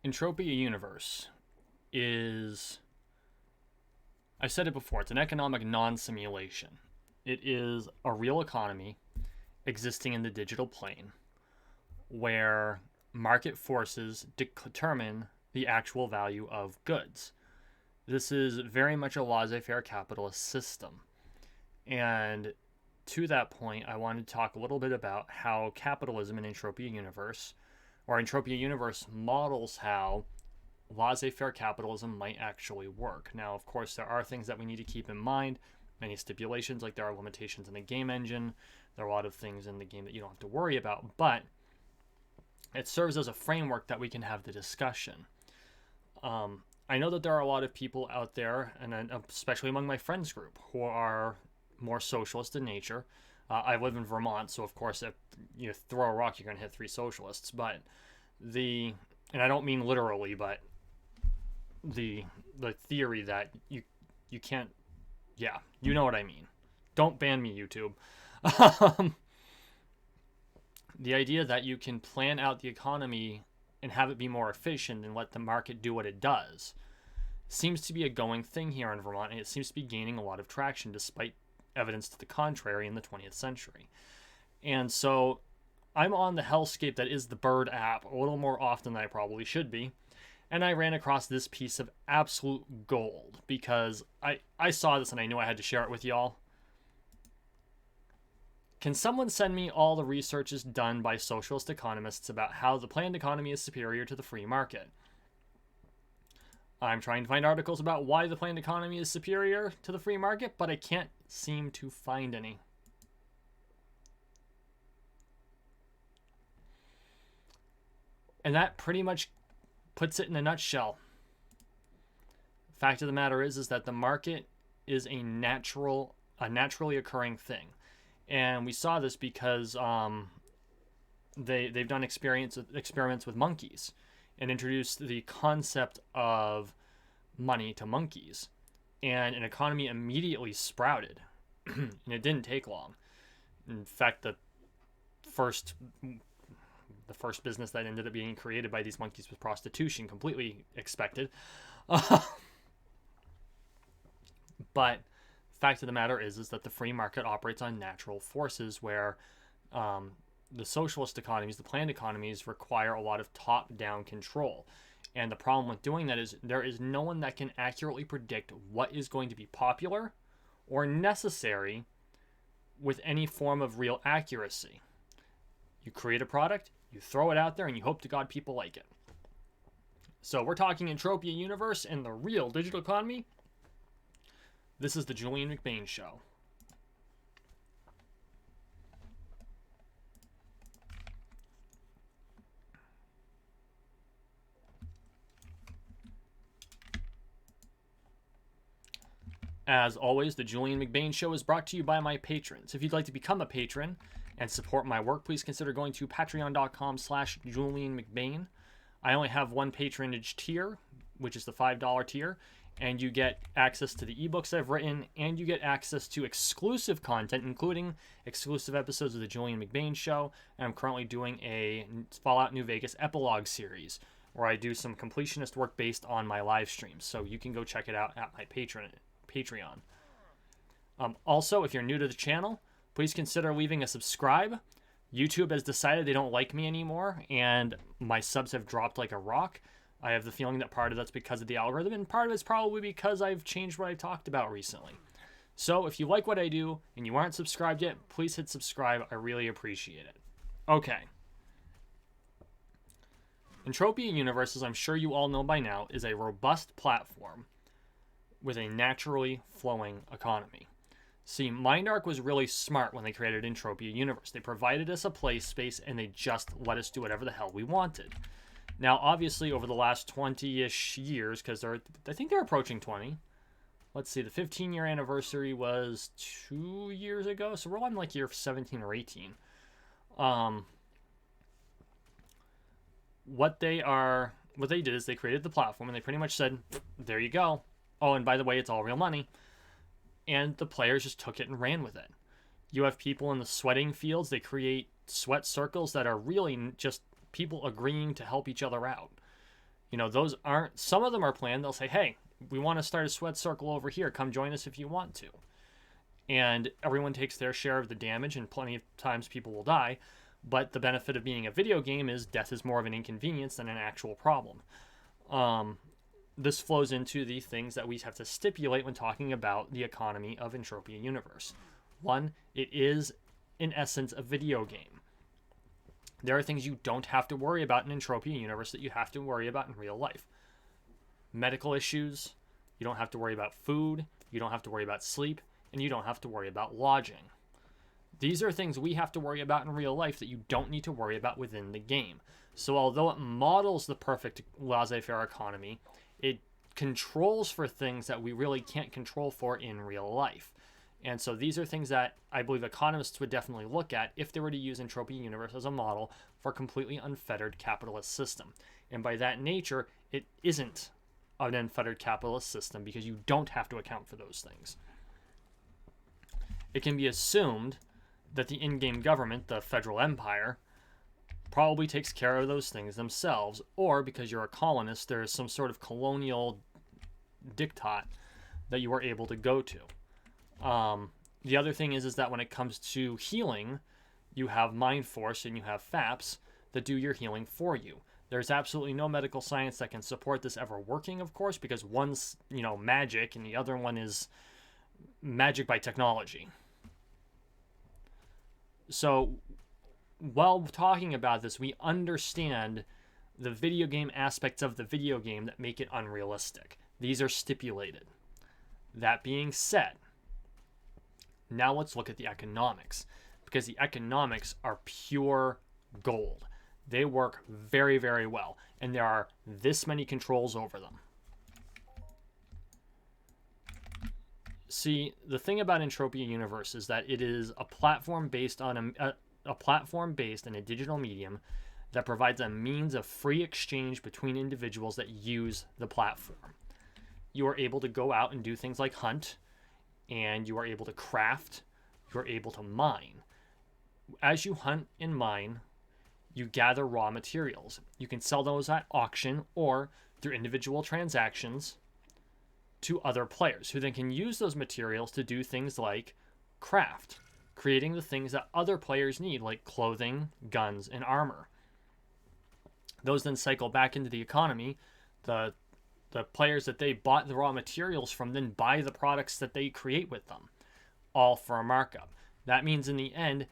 Entropia Universe is, I've said it before, it's an economic non-simulation. It is a real economy existing in the digital plane where market forces determine the actual value of goods. This is very much a laissez faire capitalist system. And to that point, I wanted to talk a little bit about how capitalism in Entropia Universe, or Entropia Universe, models how laissez faire capitalism might actually work. Now, of course, there are things that we need to keep in mind, many stipulations, like there are limitations in the game engine. There are a lot of things in the game that you don't have to worry about, but it serves as a framework that we can have the discussion. I know that there are a lot of people out there, and especially among my friends group, who are more socialist in nature. I live in Vermont, so of course if you throw a rock, you're going to hit 3 socialists. But and I don't mean literally, but the theory that you can't, yeah, you know what I mean. Don't ban me, YouTube. The idea that you can plan out the economy and have it be more efficient and let the market do what it does seems to be a going thing here in Vermont, and it seems to be gaining a lot of traction despite evidence to the contrary in the 20th century. And so I'm on the hellscape that is the Bird app a little more often than I probably should be, and I ran across this piece of absolute gold because I saw this and I knew I had to share it with y'all. Can someone send me all the researches done by socialist economists about how the planned economy is superior to the free market? I'm trying to find articles about why the planned economy is superior to the free market, but I can't seem to find any. And that pretty much puts it in a nutshell. Fact of the matter is that the market is a naturally occurring thing. And we saw this because they've done experiments with monkeys and introduced the concept of money to monkeys. And an economy immediately sprouted. And it didn't take long. In fact, the first business that ended up being created by these monkeys was prostitution, completely expected. But fact of the matter is that the free market operates on natural forces where the socialist economies, the planned economies, require a lot of top-down control. And the problem with doing that is there is no one that can accurately predict what is going to be popular or necessary with any form of real accuracy. You create a product, you throw it out there, and you hope to God people like it. So we're talking Entropia Universe and the real digital economy. This is the Julien McBain Show. As always, the Julien McBain Show is brought to you by my patrons. If you'd like to become a patron and support my work, please consider going to patreon.com/JulienMcBain. I only have one patronage tier, which is the $5 tier, and you get access to the ebooks I've written, and you get access to exclusive content, including exclusive episodes of the Julien McBain Show. And I'm currently doing a Fallout New Vegas epilogue series, where I do some completionist work based on my live streams. So you can go check it out at my Patreon. Also, if you're new to the channel, please consider leaving a subscribe. YouTube has decided they don't like me anymore, and my subs have dropped like a rock. I have the feeling that part of that's because of the algorithm, and part of it's probably because I've changed what I've talked about recently. So if you like what I do and you aren't subscribed yet, please hit subscribe. I really appreciate it. Okay. Entropia Universe, as I'm sure you all know by now, is a robust platform with a naturally flowing economy. See, MindArc was really smart when they created Entropia Universe. They provided us a play space, and they just let us do whatever the hell we wanted. Now, obviously, over the last 20-ish years, because I think they're approaching 20. Let's see, the 15-year anniversary was 2 years ago, so we're on like year 17 or 18. What they did is they created the platform, and they pretty much said, there you go. Oh, and by the way, it's all real money. And the players just took it and ran with it. You have people in the sweating fields. They create sweat circles that are really just people agreeing to help each other out. Those aren't, some of them are planned. They'll say, hey, we want to start a sweat circle over here. Come join us if you want to. And everyone takes their share of the damage, and plenty of times people will die. But the benefit of being a video game is death is more of an inconvenience than an actual problem. This flows into the things that we have to stipulate when talking about the economy of Entropia Universe. One, it is, in essence, a video game. There are things you don't have to worry about in Entropia Universe that you have to worry about in real life. Medical issues, you don't have to worry about food, you don't have to worry about sleep, and you don't have to worry about lodging. These are things we have to worry about in real life that you don't need to worry about within the game. So although it models the perfect laissez-faire economy, it controls for things that we really can't control for in real life. And so these are things that I believe economists would definitely look at if they were to use Entropia Universe as a model for a completely unfettered capitalist system. And by that nature, it isn't an unfettered capitalist system because you don't have to account for those things. It can be assumed that the in-game government, the federal empire, probably takes care of those things themselves, or because you're a colonist, there is some sort of colonial diktat that you are able to go to. The other thing is that when it comes to healing, you have Mind Force and you have FAPS that do your healing for you. There's absolutely no medical science that can support this ever working, of course, because one's, magic and the other one is magic by technology. So while talking about this, we understand the video game aspects of the video game that make it unrealistic. These are stipulated. That being said, now let's look at the economics, because the economics are pure gold. They work very, very well, and there are this many controls over them. See, the thing about Entropia Universe is that it is a platform based on a platform based in a digital medium that provides a means of free exchange between individuals that use the platform. You are able to go out and do things like hunt, and you are able to craft, you are able to mine. As you hunt and mine, you gather raw materials. You can sell those at auction or through individual transactions to other players who then can use those materials to do things like craft, creating the things that other players need, like clothing, guns, and armor. Those then cycle back into the economy. The players that they bought the raw materials from then buy the products that they create with them, all for a markup. That means in the end,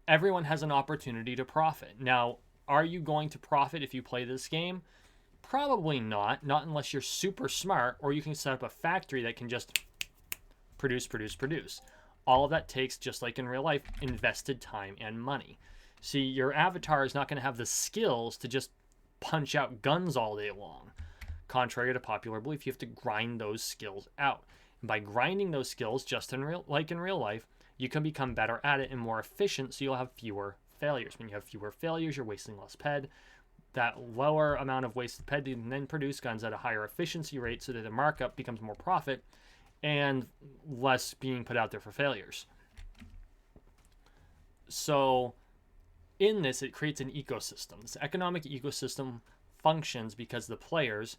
everyone has an opportunity to profit. Now, are you going to profit if you play this game? Probably not unless you're super smart, or you can set up a factory that can just produce. All of that takes, just like in real life, invested time and money. See, your avatar is not going to have the skills to just punch out guns all day long. Contrary to popular belief, you have to grind those skills out. And by grinding those skills, just in real life, you can become better at it and more efficient, so you'll have fewer failures. When you have fewer failures, you're wasting less ped. That lower amount of wasted ped can then produce guns at a higher efficiency rate, so that the markup becomes more profit and less being put out there for failures. So in this, it creates an ecosystem. This economic ecosystem functions because the players,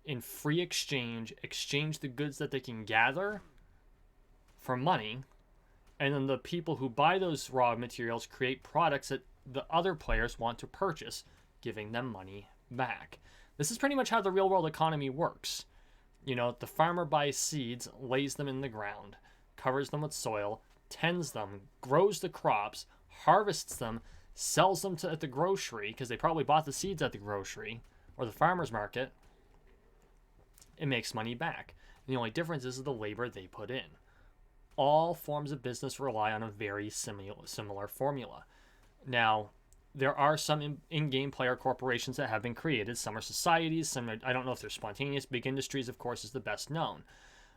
in free exchange the goods that they can gather for money, and then the people who buy those raw materials create products that the other players want to purchase, giving them money back. This is pretty much how the real world economy works. The farmer buys seeds, lays them in the ground, covers them with soil, tends them, grows the crops, harvests them, sells them at the grocery, because they probably bought the seeds at the grocery or the farmer's market. It makes money back. And the only difference is the labor they put in. All forms of business rely on a very similar formula. Now, there are some in-game player corporations that have been created. Some are societies. Some are, I don't know if they're spontaneous. Big Industries, of course, is the best known.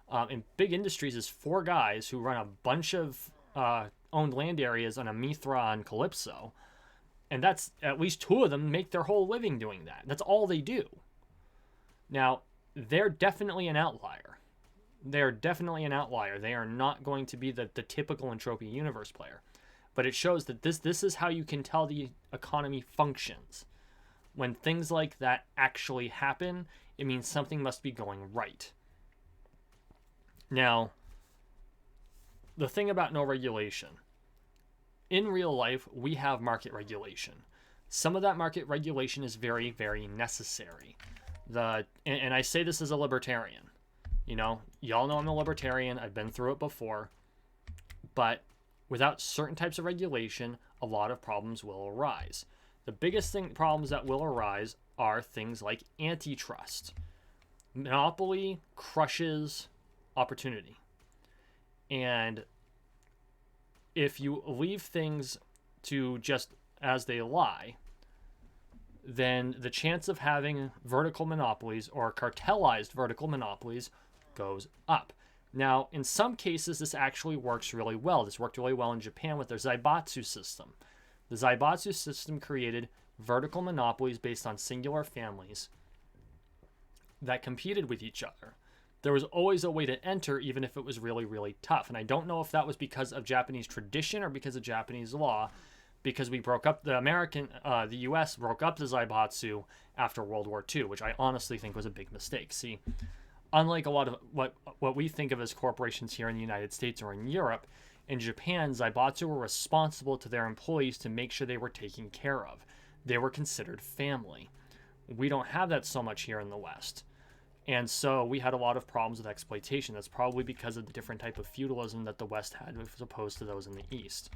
And Big Industries is 4 guys who run a bunch of owned land areas on a Mithra and Calypso. And that's, at least 2 of them make their whole living doing that. That's all they do. Now, they're definitely an outlier. They are not going to be the typical Entropia Universe player. But it shows that this is how you can tell the economy functions. When things like that actually happen, it means something must be going right. Now, the thing about no regulation. In real life, we have market regulation. Some of that market regulation is very, very necessary. And I say this as a libertarian. Y'all know I'm a libertarian. I've been through it before. But without certain types of regulation, a lot of problems will arise. The biggest problems that will arise are things like antitrust. Monopoly crushes opportunity. And if you leave things to just as they lie, then the chance of having vertical monopolies or cartelized vertical monopolies goes up. Now, in some cases, this actually works really well. This worked really well in Japan with their Zaibatsu system. The Zaibatsu system created vertical monopolies based on singular families that competed with each other. There was always a way to enter, even if it was really, really tough. And I don't know if that was because of Japanese tradition or because of Japanese law, because we broke up the U.S. broke up the Zaibatsu after World War II, which I honestly think was a big mistake. See, unlike a lot of what we think of as corporations here in the United States or in Europe, in Japan, Zaibatsu were responsible to their employees to make sure they were taken care of. They were considered family. We don't have that so much here in the West. And so we had a lot of problems with exploitation. That's probably because of the different type of feudalism that the West had as opposed to those in the East.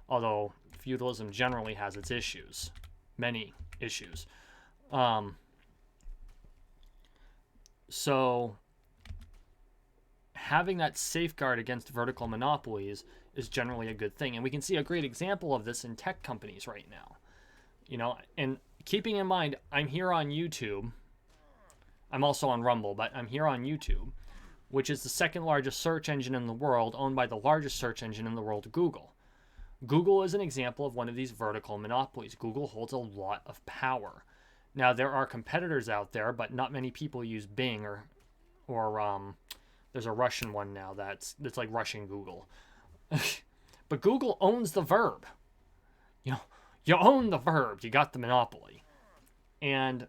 Although feudalism generally has its issues, many issues. So having that safeguard against vertical monopolies is generally a good thing. And we can see a great example of this in tech companies right now. And keeping in mind, I'm here on YouTube. I'm also on Rumble, but I'm here on YouTube, which is the second largest search engine in the world, owned by the largest search engine in the world, Google. Google is an example of one of these vertical monopolies. Google holds a lot of power. Now, there are competitors out there, but not many people use Bing or there's a Russian one now that's like Russian Google. But Google owns the verb. You own the verb. You got the monopoly. And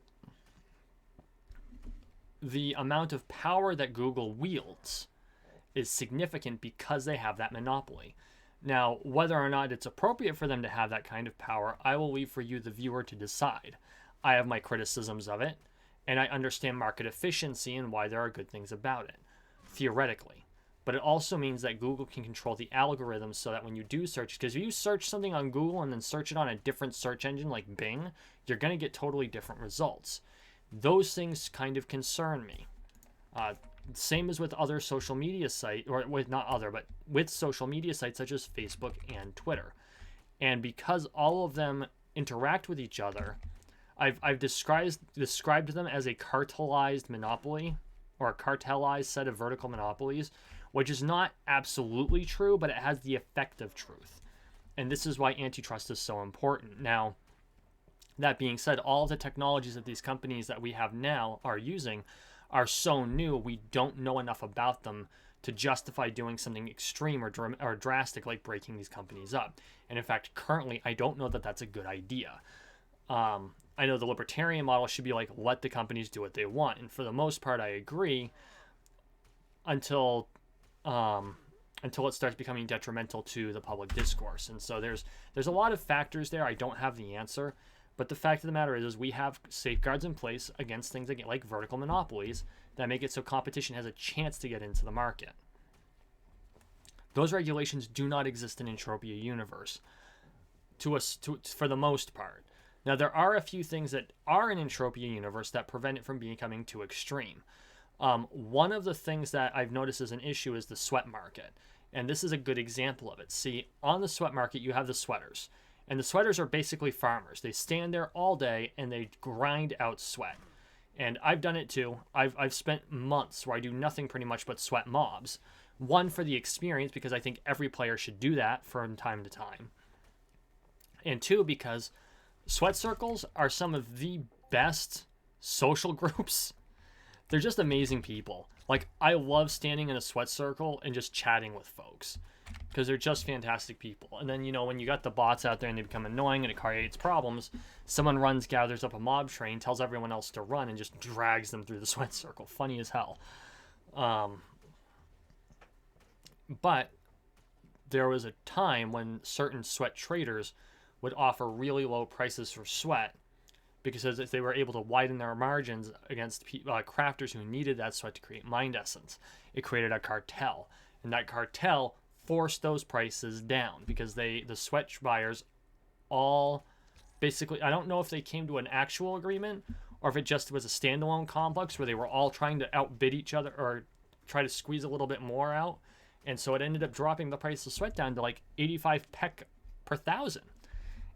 the amount of power that Google wields is significant because they have that monopoly. Now, whether or not it's appropriate for them to have that kind of power, I will leave for you, the viewer, to decide. I have my criticisms of it, and I understand market efficiency and why there are good things about it, theoretically. But it also means that Google can control the algorithms so that when you do search, because if you search something on Google and then search it on a different search engine like Bing, you're going to get totally different results. Those things kind of concern me. Same as with other social media sites, or with social media sites such as Facebook and Twitter. And because all of them interact with each other, I've described them as a cartelized monopoly, or a cartelized set of vertical monopolies, which is not absolutely true, but it has the effect of truth. And this is why antitrust is so important. Now, that being said, all of the technologies that these companies that we have now are using are so new, we don't know enough about them to justify doing something extreme or drastic like breaking these companies up. And in fact, currently, I don't know that that's a good idea. I know the libertarian model should be like, let the companies do what they want. And for the most part, I agree until it starts becoming detrimental to the public discourse. And so there's a lot of factors there. I don't have the answer. But the fact of the matter is we have safeguards in place against things like vertical monopolies that make it so competition has a chance to get into the market. Those regulations do not exist in Entropia Universe, for the most part. Now, there are a few things that are in Entropia Universe that prevent it from becoming too extreme. One of the things that I've noticed as an issue is the sweat market. And this is a good example of it. See, on the sweat market, you have the sweaters. And the sweaters are basically farmers. They stand there all day and they grind out sweat. And I've done it too. I've spent months where I do nothing pretty much but sweat mobs. One, for the experience, because I think every player should do that from time to time. And two, because sweat circles are some of the best social groups. They're just amazing people. Like, I love standing in a sweat circle and just chatting with folks. because they're just fantastic people. And then, when you got the bots out there and they become annoying and it creates problems, someone gathers up a mob train, tells everyone else to run, and just drags them through the sweat circle. Funny as hell. But there was a time when certain sweat traders would offer really low prices for sweat, because if they were able to widen their margins against crafters who needed that sweat to create mind essence, it created a cartel. And that cartel forced those prices down, because the sweat buyers all basically, I don't know if they came to an actual agreement or if it just was a standalone complex where they were all trying to outbid each other or try to squeeze a little bit more out. And so it ended up dropping the price of sweat down to like 85 peck per thousand.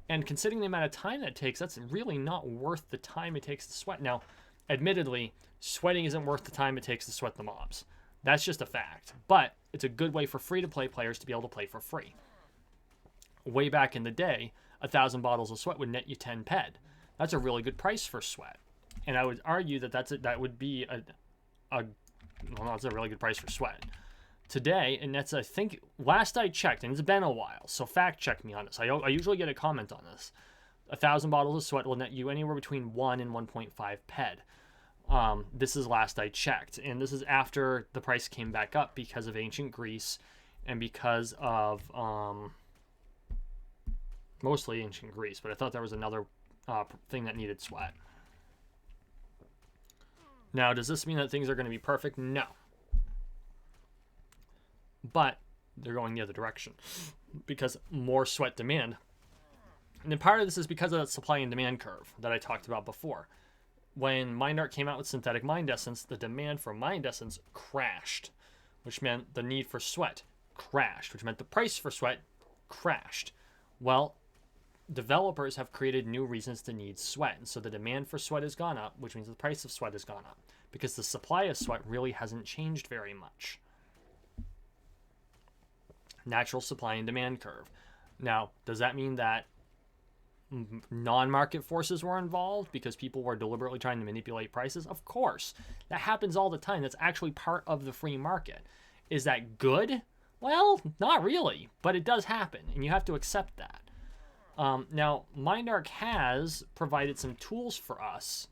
And considering the amount of time that takes, that's really not worth the time it takes to sweat. Now, admittedly, sweating isn't worth the time it takes to sweat the mobs. That's just a fact. But it's a good way for free-to-play players to be able to play for free. Way back in the day, 1,000 bottles of sweat would net you 10 ped. That's a really good price for sweat. And I would argue that that would be that's a really good price for sweat. Today, and that's, I think, last I checked, and it's been a while, so fact check me on this. I usually get a comment on this. 1,000 bottles of sweat will net you anywhere between 1 and 1.5 ped. This is last I checked, and this is after the price came back up because of ancient Greece and because of mostly ancient Greece, but I thought there was another thing that needed sweat. Now, does this mean that things are going to be perfect? No. But they're going the other direction because more sweat demand. And then part of this is because of that supply and demand curve that I talked about before. When MindArt came out with synthetic mind essence, the demand for mind essence crashed, which meant the need for sweat crashed, which meant the price for sweat crashed. Well, developers have created new reasons to need sweat, and so the demand for sweat has gone up, which means the price of sweat has gone up, because the supply of sweat really hasn't changed very much. Natural supply and demand curve. Now, does that mean that non-market forces were involved because people were deliberately trying to manipulate prices? Of course. That happens all the time. That's actually part of the free market. Is that good? Well, not really, but it does happen, and you have to accept that. Now, MindArt has provided some tools for us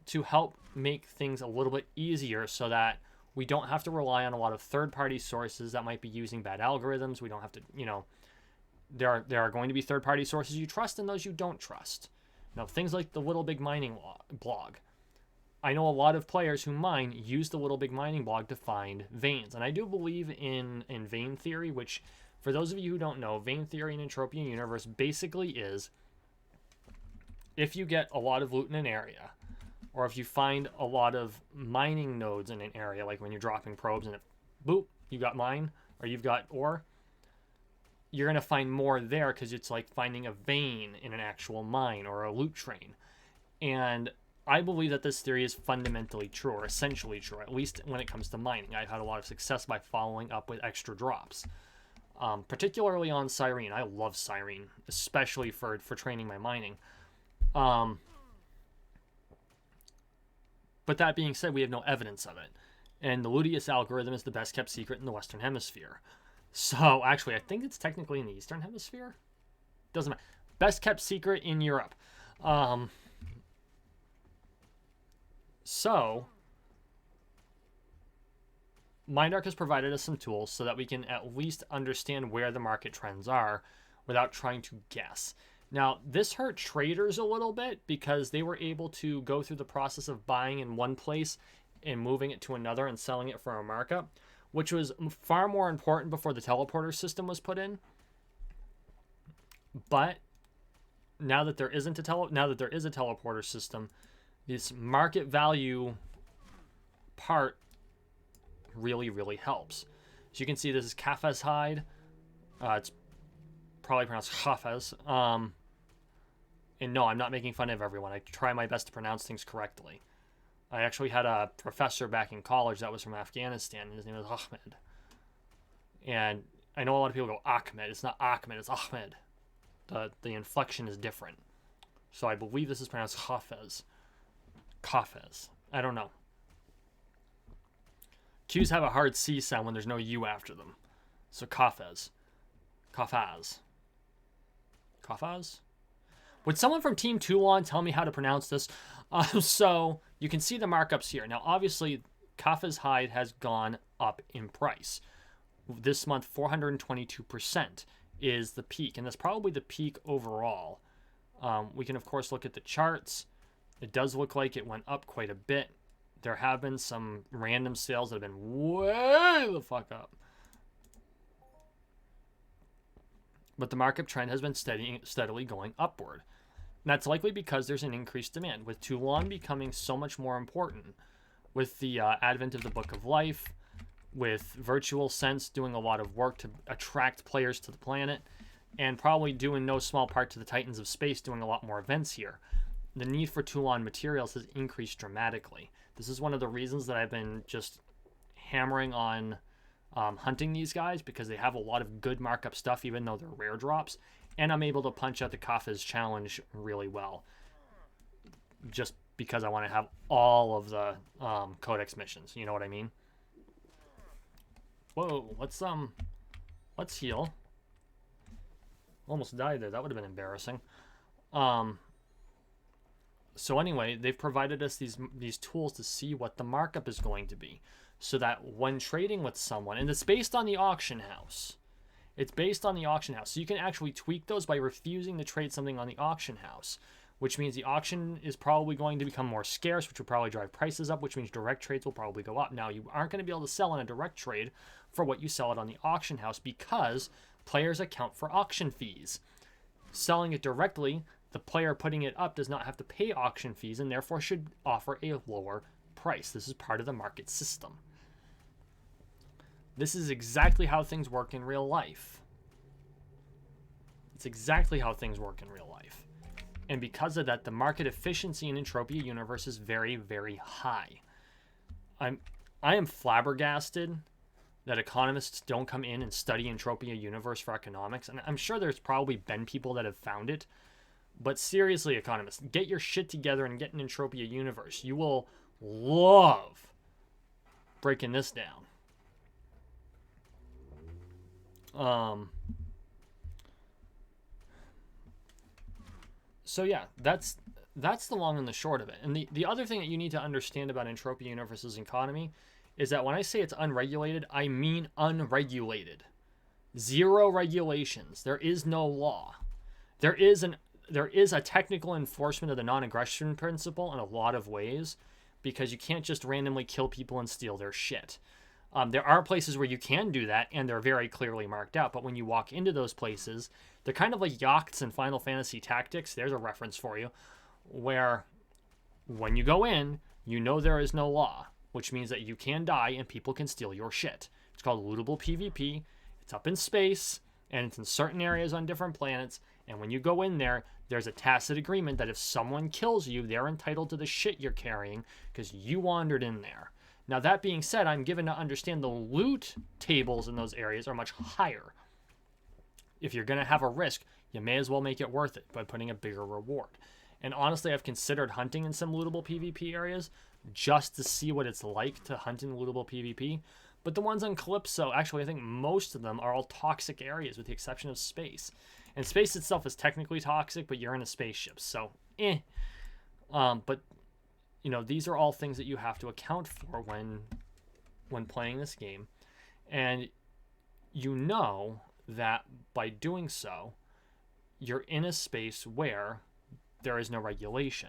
to help make things a little bit easier so that we don't have to rely on a lot of third-party sources that might be using bad algorithms. We don't have to, there are going to be third-party sources you trust and those you don't trust. Now, things like the Little Big Mining blog. I know a lot of players who mine use the Little Big Mining blog to find veins. And I do believe in vein theory, which, for those of you who don't know, vein theory in Entropia Universe basically is if you get a lot of loot in an area, or if you find a lot of mining nodes in an area, like when you're dropping probes and boop, you got mine, or you've got ore, you're going to find more there because it's like finding a vein in an actual mine or a loot train. And I believe that this theory is fundamentally true, or essentially true, at least when it comes to mining. I've had a lot of success by following up with extra drops, particularly on Cyrene. I love Cyrene, especially for training my mining. But that being said, we have no evidence of it. And the Ludius algorithm is the best kept secret in the Western Hemisphere. So, actually, I think it's technically in the Eastern Hemisphere. Doesn't matter. Best kept secret in Europe. So, MindArt has provided us some tools so that we can at least understand where the market trends are without trying to guess. Now, this hurt traders a little bit because they were able to go through the process of buying in one place and moving it to another and selling it for a markup, which was far more important before the teleporter system was put in. But now that there is a teleporter system, this market value part really, really helps. As you can see, this is Kafes hide. It's probably pronounced Kafes. And no, I'm not making fun of everyone. I try my best to pronounce things correctly. I actually had a professor back in college that was from Afghanistan, and his name was Ahmed. And I know a lot of people go Ahmed. It's not Ahmed, it's Ahmed. The inflection is different. So I believe this is pronounced Kafes. Kafes. I don't know. Q's have a hard C sound when there's no U after them. So Kafaz. Kafaz. Kafaz? Would someone from Team Toulon tell me how to pronounce this? So you can see the markups here. Now, obviously, Kafaz hide has gone up in price. This month, 422% is the peak, and that's probably the peak overall. We can, of course, look at the charts. It does look like it went up quite a bit. There have been some random sales that have been way the fuck up. But the markup trend has been steadily going upward. And that's likely because there's an increased demand, with Toulon becoming so much more important. With the advent of the Book of Life, with Virtual Sense doing a lot of work to attract players to the planet, and probably due in no small part to the Titans of Space doing a lot more events here, the need for Toulon materials has increased dramatically. This is one of the reasons that I've been just hammering on hunting these guys, because they have a lot of good markup stuff even though they're rare drops, and I'm able to punch out the Kafaz challenge really well just because I want to have all of the codex missions, you know what I mean? Whoa, let's heal. Almost died there. That would have been embarrassing. So anyway, they've provided us these tools to see what the markup is going to be, so that when trading with someone, and it's based on the auction house. It's based on the auction house. So you can actually tweak those by refusing to trade something on the auction house, which means the auction is probably going to become more scarce, which will probably drive prices up, which means direct trades will probably go up. Now, you aren't going to be able to sell in a direct trade for what you sell it on the auction house, because players account for auction fees. Selling it directly, the player putting it up does not have to pay auction fees and therefore should offer a lower price. This is part of the market system. This is exactly how things work in real life. It's exactly how things work in real life. And because of that, the market efficiency in Entropia Universe is very, very high. I am flabbergasted that economists don't come in and study Entropia Universe for economics. And I'm sure there's probably been people that have found it. But seriously, economists, get your shit together and get an Entropia Universe. You will love breaking this down. So yeah, that's the long and the short of it. And the other thing that you need to understand about Entropia Universe's economy is that when I say it's unregulated, I mean unregulated. Zero regulations. There is no law. There is a technical enforcement of the non-aggression principle in a lot of ways, because you can't just randomly kill people and steal their shit. There are places where you can do that, and they're very clearly marked out. But when you walk into those places, they're kind of like yachts in Final Fantasy Tactics. There's a reference for you, where when you go in, you know there is no law, which means that you can die and people can steal your shit. It's called lootable PvP. It's up in space, and it's in certain areas on different planets. And when you go in there, there's a tacit agreement that if someone kills you, they're entitled to the shit you're carrying because you wandered in there. Now, that being said, I'm given to understand the loot tables in those areas are much higher. If you're going to have a risk, you may as well make it worth it by putting a bigger reward. And honestly, I've considered hunting in some lootable PvP areas just to see what it's like to hunt in lootable PvP. But the ones on Calypso, actually, I think most of them are all toxic areas with the exception of space. And space itself is technically toxic, but you're in a spaceship, so But you know, these are all things that you have to account for when playing this game. And you know that by doing so, you're in a space where there is no regulation.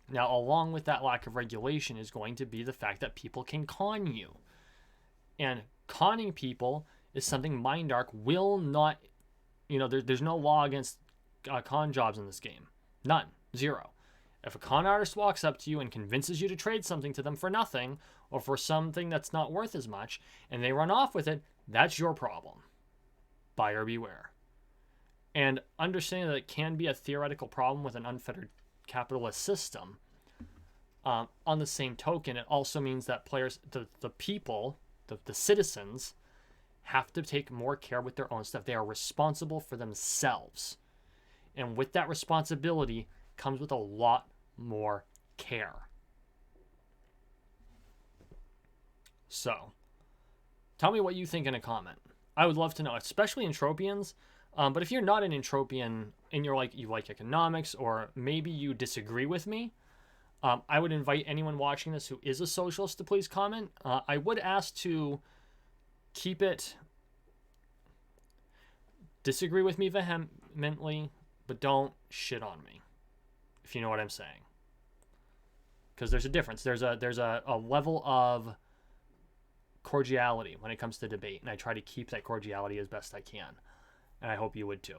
Now, along with that lack of regulation is going to be the fact that people can con you. And conning people is something Mindark will not, you know, there's no law against con jobs in this game. None. Zero. If a con artist walks up to you and convinces you to trade something to them for nothing, or for something that's not worth as much, and they run off with it, that's your problem. Buyer beware. And understanding that it can be a theoretical problem with an unfettered capitalist system, on the same token, it also means that players, the people, the citizens, have to take more care with their own stuff. They are responsible for themselves. And with that responsibility comes with a lot more care. So, Tell me what you think in a comment. I would love to know, especially Entropians. But if you're not an Entropian and you like economics, or maybe you disagree with me, I would invite anyone watching this who is a socialist to please comment. I would ask to keep it, disagree with me vehemently, but don't shit on me, if you know what I'm saying. Because there's a difference. There's a level of cordiality when it comes to debate, and I try to keep that cordiality as best I can, and I hope you would too.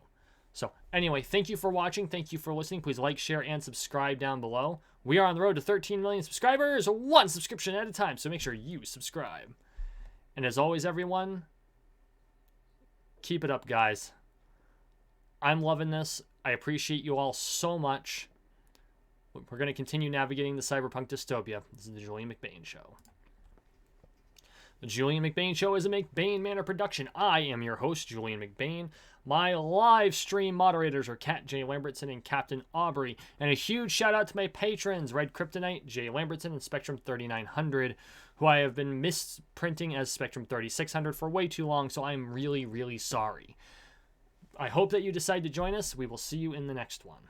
So anyway, thank you for watching. Thank you for listening. Please like, share, and subscribe down below. We are on the road to 13 million subscribers, one subscription at a time, so make sure you subscribe. And as always, everyone, keep it up, guys. I'm loving this. I appreciate you all so much. We're going to continue navigating the cyberpunk dystopia. This is the Julien McBain Show. The Julien McBain Show is a McBain Manor production. I am your host, Julien McBain. My live stream moderators are Kat J. Lambertson and Captain Aubrey. And a huge shout out to my patrons, Red Kryptonite, J. Lambertson, and Spectrum 3900, who I have been misprinting as Spectrum 3600 for way too long, so I'm really, really sorry. I hope that you decide to join us. We will see you in the next one.